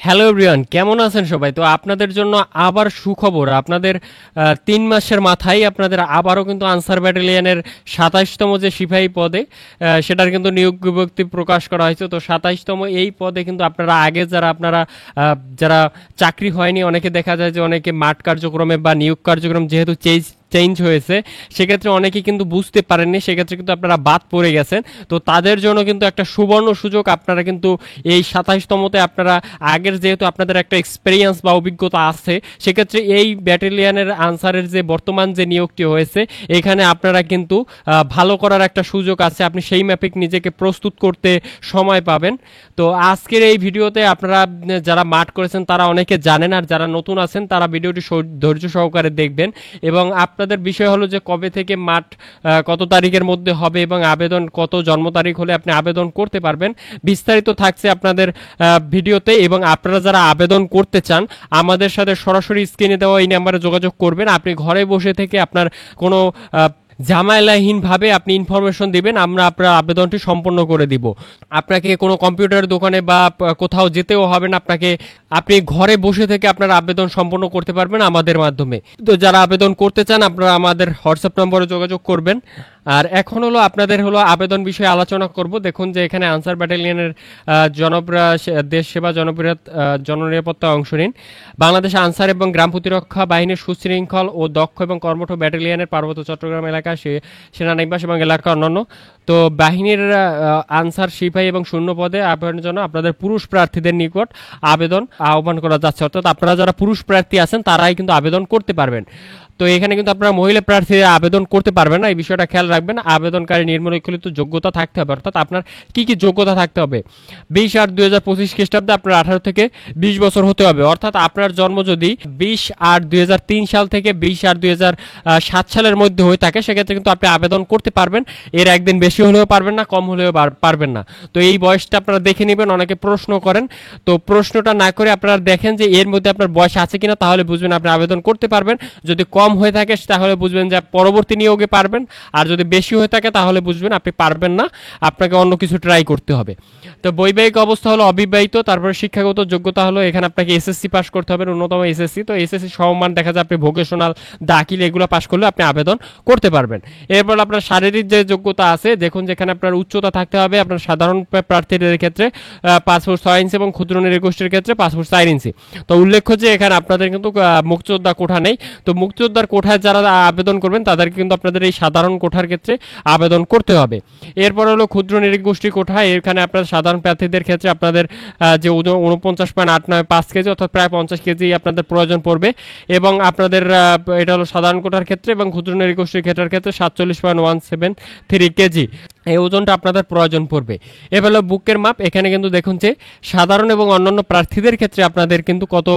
Hello everyone, কেমন আছেন সবাই? তো আপনাদের জন্য আবার সুখবর। আপনাদের 3 মাসের মাথায় আপনাদের আবারও কিন্তু আনসার ব্যাটালিয়নের 27তম যে সিপাহী পদে সেটার কিন্তু নিয়োগ বিজ্ঞপ্তি প্রকাশ করা হয়েছে। তো 27তম এই পদে কিন্তু আপনারা আগে যারা চাকরি হয়নি, অনেকে দেখা যায় যে অনেকে মাঠ কার্যক্রমে বা নিয়োগ কার্যক্রম যেহেতু চেঞ্জ হয়েছে, সেক্ষেত্রে অনেকে কিন্তু বুঝতে পারেননি, সেক্ষেত্রে কিন্তু আপনারা বাদ পড়ে গেছেন। তো তাদের জন্য কিন্তু একটা সুবর্ণ সুযোগ। আপনারা কিন্তু এই 27তমতে আপনারা আগের যেহেতু আপনাদের একটা এক্সপেরিয়েন্স বা অভিজ্ঞতা আছে, সেক্ষেত্রে এই ব্যাটালিয়নের আনসারের যে বর্তমান যে নিয়োগটি হয়েছে, এখানে আপনারা কিন্তু ভালো করার একটা সুযোগ আছে। আপনি সেই ম্যাপিক নিজেকে প্রস্তুত করতে সময় পাবেন। তো আজকের এই ভিডিওতে আপনারা যারা মাঠ করেছেন তারা অনেকে জানেন, আর যারা নতুন আছেন তারা ভিডিওটি ধৈর্য সহকারে দেখবেন। এবং আপনাদের বিষয় হলো যে কবে থেকে মাঠ কত তারিখের মধ্যে হবে এবং আবেদন কত জন্ম তারিখ হলে আপনি আবেদন করতে পারবেন, বিস্তারিত থাকছে আপনাদের ভিডিওতে। এবং আপনারা যারা আবেদন করতে চান আমাদের সাথে সরাসরি স্ক্রিনে দেওয়া এই নাম্বারে যোগাযোগ করবেন। আপনি ঘরে বসে থেকে আপনার কোনো ঝামেলাহীনভাবে আপনি ইনফরমেশন দিবেন, আমরা আপনার আবেদনটি সম্পন্ন করে দিব। আপনাকে কোনো কম্পিউটার দোকানে বা কোথাও যেতেও হবে না, আপনি ঘরে বসে থেকে আপনার আবেদন সম্পন্ন করতে পারবেন আমাদের মাধ্যমে। তো যারা আবেদন করতে চান আপনারা আমাদের হোয়াটসঅ্যাপ নম্বরে যোগাযোগ করবেন। আর এখন হলো আপনাদের আবেদন বিষয়ে আলোচনা করব। দেখুন যে এখানে আনসার ব্যাটালিয়নের দেশ সেবা জননিরাপত্তায় অংশ নিন। বাংলাদেশ আনসার এবং গ্রাম প্রতিরক্ষা বাহিনীর সুশৃঙ্খল ও দক্ষ এবং কর্মঠ ব্যাটালিয়নের পার্বত্য চট্টগ্রাম এলাকা সেনানিবাস এবং এলাকা অন্যান্য। তো বাহিনীর আনসার সিপাহী এবং শূন্য পদে আবেদনের জন্য আপনাদের পুরুষ প্রার্থীদের নিকট আবেদন আহ্বান করা যাচ্ছে। অর্থাৎ আপনারা যারা পুরুষ প্রার্থী আছেন তারাই কিন্তু আবেদন করতে পারবেন। তো এখানে কিন্তু আপনারা মহিলা প্রার্থীরা আবেদন করতে পারবেন না, এই বিষয়টা খেয়াল রাখবেন। আবেদনকারী নিম্নলিখিত যোগ্যতা থাকতে হবে। অর্থাৎ আপনার কি কি যোগ্যতা থাকতে হবে? 20/8/2025 খ্রিস্টাব্দে আপনার 18 থেকে 20 বছর হতে হবে। অর্থাৎ আপনার জন্ম যদি 20/8/2003 সাল থেকে 20/8/2007 সালের মধ্যে হয়ে থাকে, সেক্ষেত্রে কিন্তু আপনি আবেদন করতে পারবেন। এর একদিন বেশি হলেও পারবেন না, কম হলেও পারবেন না। তো এই বয়সটা আপনারা দেখে নেবেন। অনেকে প্রশ্ন করেন, তো প্রশ্নটা না করে আপনারা দেখেন যে এর মধ্যে আপনার বয়স আছে কিনা, তাহলে বুঝবেন আপনি আবেদন করতে পারবেন। যদি কম হয়ে থাকে তাহলে বুঝবেন যে পরবর্তী নিয়োগে পারবেন, আর যদি বেশি হয়ে থাকে তাহলে বুঝবেন আপনি পারবেন না, আপনাকে অন্য কিছু ট্রাই করতে হবে। তো বৈবাহিক অবস্থা হলো অবিবাহিত। তারপরে শিক্ষাগত যোগ্যতা হলো এখানে আপনাকে এসএসসি পাস করতে হবে, ন্যূনতম এসএসসি। তো এসএসসি সমমান দেখা যায় আপনি ভোকেশনাল, দাখিল এগুলো পাস করলে আপনি আবেদন করতে পারবেন। এরপর আপনার শারীরিক যে যোগ্যতা আছে, দেখুন যেখানে আপনার উচ্চতা থাকতে হবে আপনার সাধারণ প্রার্থীদের ক্ষেত্রে 5 ফুট 6 ইঞ্চি এবং ক্ষুদ্র নৃগোষ্ঠীর ক্ষেত্রে 5 ফুট 4 ইঞ্চি। তো উল্লেখ্য যে এখানে আপনাদের কিন্তু মুক্তিযোদ্ধা কোঠা নেই। তো মুক্তিযোদ্ধার কোঠায় যারা আবেদন করবেন তাদেরকে কিন্তু আপনাদের এই সাধারণ কোঠার ক্ষেত্রে আবেদন করতে হবে। এরপর হলো ক্ষুদ্র নৃগোষ্ঠী কোঠা। এখানে আপনার সাধারণ প্রার্থীদের ক্ষেত্রে আপনাদের যে 49.895 কেজি অর্থাৎ প্রায় 50 কেজি আপনাদের প্রয়োজন পড়বে। এবং আপনাদের এটা হলো সাধারণ কোঠার ক্ষেত্রে, এবং ক্ষুদ্র নৃগোষ্ঠীর ক্ষেত্রে 47.173 কেজি এই ওজনটা আপনাদের প্রয়োজন পড়বে। এবার হলো বুকের মাপ। এখানে কিন্তু দেখুন যে সাধারণ এবং অন্যান্য প্রার্থীদের ক্ষেত্রে আপনাদের কিন্তু কত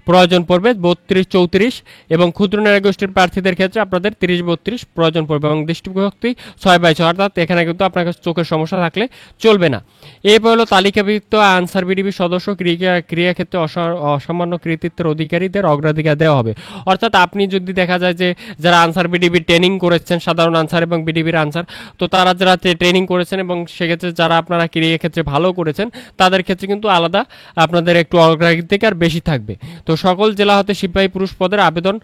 প্রয়োজন পড়বে, 32-34, এবং ক্ষুদ্র নৃগোষ্ঠীর প্রার্থীদের ক্ষেত্রে আপনাদের 30-32 প্রয়োজন পড়বে, এবং দৃষ্টিশক্তি 6/6। অর্থাৎ এখানে কিন্তু আপনার চোখের সমস্যা থাকলে চলবে না। এরপর হলো তালিকাভুক্ত আনসার বিডিবি সদস্য ক্রিয়াক্ষেত্রে অসামান্য কৃতিত্বের অধিকারীদের অগ্রাধিকার দেওয়া হবে। অর্থাৎ আপনি যদি দেখা যায় যে যারা আনসার বিডিবি ট্রেনিং করেছেন, সাধারণ আনসার এবং বিডিবির আনসার, তো তারা যারা ট্রেনিং করেছেন এবং সেক্ষেত্রে যারা আপনারা ক্রিয়াক্ষেত্রে ভালো করেছেন তাদের ক্ষেত্রে কিন্তু আলাদা আপনাদের একটু অগ্রাধিকার বেশি থাকবে। তো সকল জেলা হতে সিপাহী পুরুষ পদের আবেদন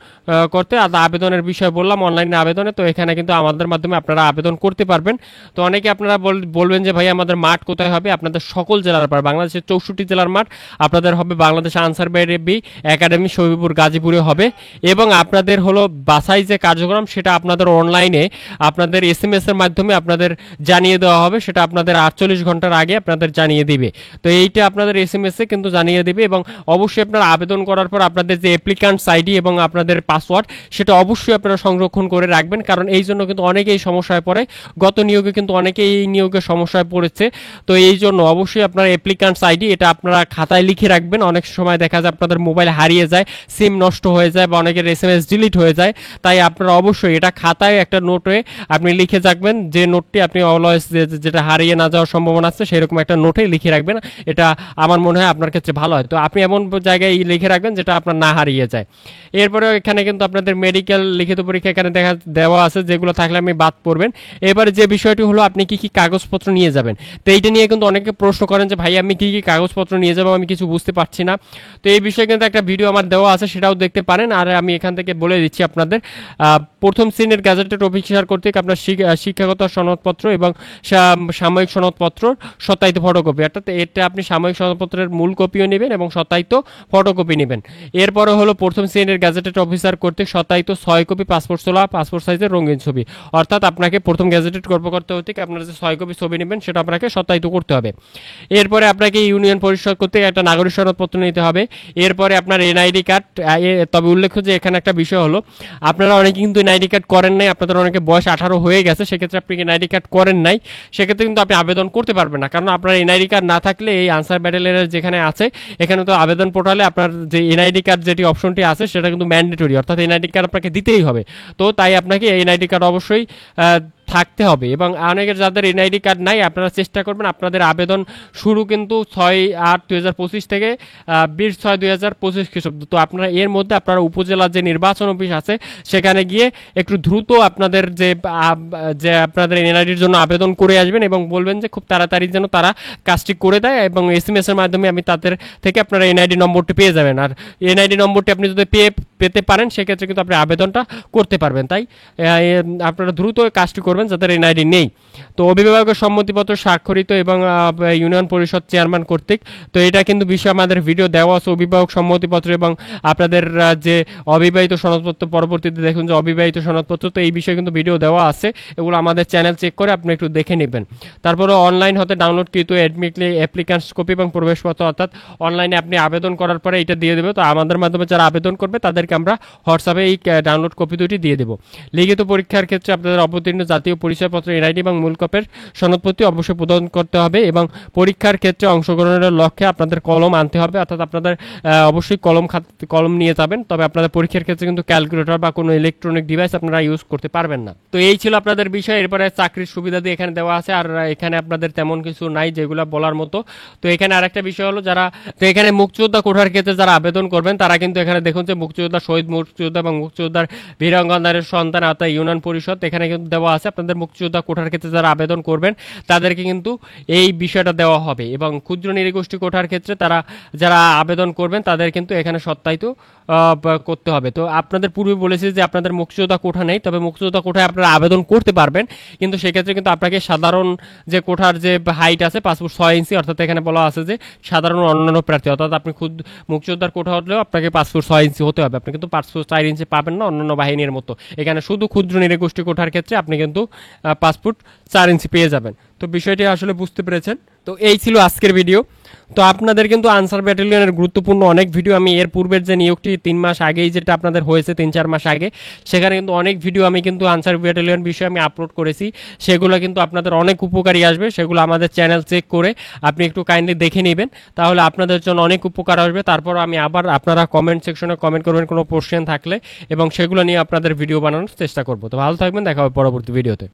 করতে, আবেদনের বিষয় বললাম অনলাইনে আবেদনে। তো এখানে কিন্তু আমাদের মাধ্যমে আপনারা আবেদন করতে পারবেন। তো অনেকে আপনারা বলবেন যে ভাই আমাদের মাঠ কোথায় হবে? আপনাদের সকল জেলার মাঠ, বাংলাদেশের 64 জেলার মাঠ আপনাদের হবে বাংলাদেশ আনসার বিডিবি একাডেমি শহীদপুর গাজীপুরে হবে। এবং আপনাদের হলো বাছাই যে কার্যক্রম সেটা আপনাদের অনলাইনে আপনাদের SMS এর মাধ্যমে আপনাদের জানিয়ে দেওয়া হবে। সেটা আপনাদের 48 ঘন্টার আগে আপনাদের জানিয়ে দিবে। তো এইটা আপনাদের SMS এ কিন্তু জানিয়ে দিবে। এবং অবশ্যই আপনারা আবেদন করার পর আপনাদের যে অ্যাপ্লিক্যান্টস আইডি এবং আপনাদের পাসওয়ার্ড সেটা অবশ্যই আপনারা সংরক্ষণ করে রাখবেন, কারণ এই জন্য কিন্তু অনেকেই সমস্যায় পড়ে। গত নিয়োগে কিন্তু অনেকেই এই নিয়োগে সমস্যায় পড়েছে। তো এই জন্য অবশ্যই আপনার অ্যাপ্লিক্যান্টস আইডি এটা আপনারা খাতায় লিখে রাখবেন। অনেক সময় দেখা যায় আপনাদের মোবাইল হারিয়ে যায়, সিম নষ্ট হয়ে যায়, বা অনেকের SMS ডিলিট হয়ে যায়। তাই আপনারা অবশ্যই এটা খাতায় একটা নোটে আপনি লিখে রাখবেন, যে নোটটি আপনি অলওয়েজ যেটা হারিয়ে না যাওয়ার সম্ভাবনা আছে সেরকম একটা নোটে লিখে রাখবেন। এটা আমার মনে হয় আপনার ক্ষেত্রে ভালো হয়। তো আপনি এমন জায়গায় লিখে রাখবেন যেটা আপনার না হারিয়ে যায়। এরপরে এখানে কিন্তু আপনাদের মেডিকেল লিখিত পরীক্ষা এখানে দেওয়া আছে, যেগুলো থাকলে আপনি বাদ পড়বেন। এবারে যে বিষয়টি হলো আপনি কি কি কাগজপত্র নিয়ে যাবেন। তো এইটা নিয়ে কিন্তু অনেকে প্রশ্ন করেন যে ভাই আমি কি কি কাগজপত্র নিয়ে যাবো, আমি কিছু বুঝতে পারছি না। তো এই বিষয়ে কিন্তু একটা ভিডিও আমার দেওয়া আছে, সেটাও দেখতে পারেন। আর আমি এখান থেকে বলে দিচ্ছি আপনাদের, প্রথম শ্রেণীর গ্যাজেটেড অফিসার কর্তৃক আপনার শিক্ষাগত সনদপত্র এবং সাময়িক সনদপত্র সত্যায়িত ফটোকপি, অর্থাৎ এটা আপনি সাময়িক সনদপত্রের মূল কপিও নেবেন এবং সত্যায়িত ফটোকপি নেবেন। এরপরে হলো প্রথম শ্রেণীর গ্যাজেটেড অফিসার কর্তৃক সত্যায়িত 6 কপি পাসপোর্ট তোলা পাসপোর্ট সাইজের রঙিন ছবি, অর্থাৎ আপনাকে প্রথম গ্যাজেটেড কর্মকর্তা কর্তৃক আপনার যে 6 কপি ছবি নেবেন সেটা আপনাকে সত্যায়িত করতে হবে। এরপরে আপনাকে ইউনিয়ন পরিষদ কর্তৃক একটা নাগরিক সনদপত্র নিতে হবে। এরপরে আপনার এনআইডি কার্ড, তবে উল্লেখ্য যে এখানে একটা বিষয় হলো আপনারা অনেকে কিন্তু এনআইডি কার্ড করেন নাই, আপনাদের অনেকে বয়স 18 হয়ে গেছে, সেক্ষেত্রে আপনি এনআইডি কার্ড করেন নাই, সেক্ষেত্রে কিন্তু আপনি আবেদন করতে পারবেন না। কারণ আপনার এনআইডি কার্ড না থাকলে এই আনসার ব্যাটালিয়নের যেখানে আছে এখানে তো আবেদন পোর্টালে আপনার যে এনআইডি কার্ড যেটি অপশনটি আছে সেটা কিন্তু ম্যান্ডেটরি, অর্থাৎ এনআইডি কার্ড আপনাকে দিতেই হবে। তো তাই আপনাকে এনআইডি কার্ড অবশ্যই থাকতে হবে। এবং অনেকের যাদের এনআইডি কার্ড নাই আপনারা চেষ্টা করবেন আপনাদের আবেদন শুরু কিন্তু 6/8/2025 থেকে 20/6/2025 খ্রিস্টাব্দ। তো আপনারা এর মধ্যে আপনারা উপজেলার যে নির্বাচন অফিস আছে সেখানে গিয়ে একটু দ্রুত আপনাদের যে আপনাদের এনআইডির জন্য আবেদন করে আসবেন এবং বলবেন যে খুব তাড়াতাড়ি যেন তারা কাজটি করে দেয়, এবং SMS এর মাধ্যমে আমি তাদের থেকে আপনারা এনআইডি নম্বরটি পেয়ে যাবেন। আর এনআইডি নম্বরটি আপনি যদি পেতে পারেন সেক্ষেত্রে কিন্তু আপনি আবেদনটা করতে পারবেন। তাই আপনারা দ্রুত কাজটি করবেন যাদের এনআইডি নেই। তো অভিভাবকের সম্মতিপত্র স্বাক্ষরিত এবং ইউনিয়ন পরিষদ চেয়ারম্যান কর্তৃক, তো এটা কিন্তু বিষয় আমাদের ভিডিও দেওয়া আছে, অভিভাবক সম্মতিপত্র এবং আপনাদের যে অবিবাহিত সনদপত্র, পরবর্তীতে দেখুন যে অবিবাহিত সনদপত্র, তো এই বিষয়ে কিন্তু ভিডিও দেওয়া আছে, এগুলো আমাদের চ্যানেল চেক করে আপনি একটু দেখে নেবেন। তারপরে অনলাইন হতে ডাউনলোডকৃত অ্যাডমিটলি অ্যাপ্লিক্যান্টস কপি এবং প্রবেশপত্র, অর্থাৎ অনলাইনে আপনি আবেদন করার পরে এটা দিয়ে দেবে। তো আমাদের মাধ্যমে যারা আবেদন করবে তাদেরকে আমরা হোয়াটসঅ্যাপে এই ডাউনলোড কপি দুটি দিয়ে দেবো। লিখিত পরীক্ষার ক্ষেত্রে আপনাদের অবতীর্ণ জাতীয় পরিচয়পত্র, এনআইডি এবং মূল কপের সনদপত্র অবশ্যই প্রদান করতে হবে। এবং পরীক্ষার ক্ষেত্রে অংশগ্রহণের লক্ষ্যে আপনাদের কলম আনতে হবে, অর্থাৎ আপনাদের অবশ্যই কলম নিয়ে যাবেন। তবে আপনাদের পরীক্ষার ক্ষেত্রে কিন্তু ক্যালকুলেটর বা কোনো ইলেকট্রনিক ডিভাইস আপনারা ইউজ করতে পারবেন না। তো এই ছিল আপনাদের বিষয়। এরপরে চাকরির সুবিধা দিয়ে এখানে দেওয়া আছে, আর এখানে আপনাদের তেমন কিছু নাই যেগুলো বলার মতো। তো এখানে আরেকটা বিষয় হলো তো এখানে মুক্তিযোদ্ধা কোঠার ক্ষেত্রে যারা আবেদন করবেন তারা কিন্তু এখানে দেখুন যে মুক্তিযোদ্ধা, শহীদ মুক্তিযোদ্ধা এবং মুক্তিযোদ্ধার বীরাঙ্গনাদের সন্তান, অর্থাৎ ইউনিয়ন পরিষদ এখানে কিন্তু দেওয়া আছে। আপনাদের মুক্তিযোদ্ধা কোঠার ক্ষেত্রে যারা আবেদন করবেন তাদেরকে কিন্তু এই বিষয়টা দেওয়া হবে। এবং ক্ষুদ্র নৃগোষ্ঠী কোঠার ক্ষেত্রে যারা আবেদন করবেন তাদের কিন্তু এখানে সত্যায়িত করতে হবে। তো আপনাদের পূর্বে বলেছি যে আপনাদের মুক্তিযোদ্ধা কোঠা নেই, তবে মুক্তিযোদ্ধা কোঠায় আপনারা আবেদন করতে পারবেন, কিন্তু সেক্ষেত্রে কিন্তু আপনাকে সাধারণ যে কোঠার যে হাইট আছে পাসপোর্ট 6 ইঞ্চি, অর্থাৎ এখানে বলা আছে যে সাধারণ অন্যান্য প্রার্থী, অর্থাৎ আপনি মুক্তিযোদ্ধার কোঠা হলেও আপনাকে পাসপোর্ট 6 ইঞ্চি হতে হবে। আপনি কিন্তু পাসপোর্ট 4 ইঞ্চি পাবেন না অন্যান্য বাহিনীর মতো। এখানে শুধু ক্ষুদ্র নৃগোষ্ঠী কোঠার ক্ষেত্রে আপনি কিন্তু পাসপোর্ট 4 ইঞ্চি পেয়ে যাবেন। তো বিষয়টি আসলে বুঝতে পেরেছেন। তো এই ছিল আজকের ভিডিও। তো আপনাদের কিন্তু আনসার ব্যাটালিয়নের গুরুত্বপূর্ণ অনেক ভিডিও আমি এর পূর্বের যে নিয়োগটি 3 মাস আগেই যেটা আপনাদের হয়েছে 3-4 মাস আগে, সেখানে কিন্তু অনেক ভিডিও আমি কিন্তু আনসার ব্যাটালিয়ন বিষয়ে আমি আপলোড করেছি। সেগুলো কিন্তু আপনাদের অনেক উপকারী আসবে, সেগুলো আমাদের চ্যানেল চেক করে আপনি একটু কাইন্ডলি দেখে নেবেন, তাহলে আপনাদের জন্য অনেক উপকার আসবে। তারপর আমি আবার আপনারা কমেন্ট সেকশনে কমেন্ট করবেন কোনো কোশ্চেন থাকলে, এবং সেগুলো নিয়ে আপনাদের ভিডিও বানানোর চেষ্টা করব। তো ভালো থাকবেন, দেখা হবে পরবর্তী ভিডিওতে।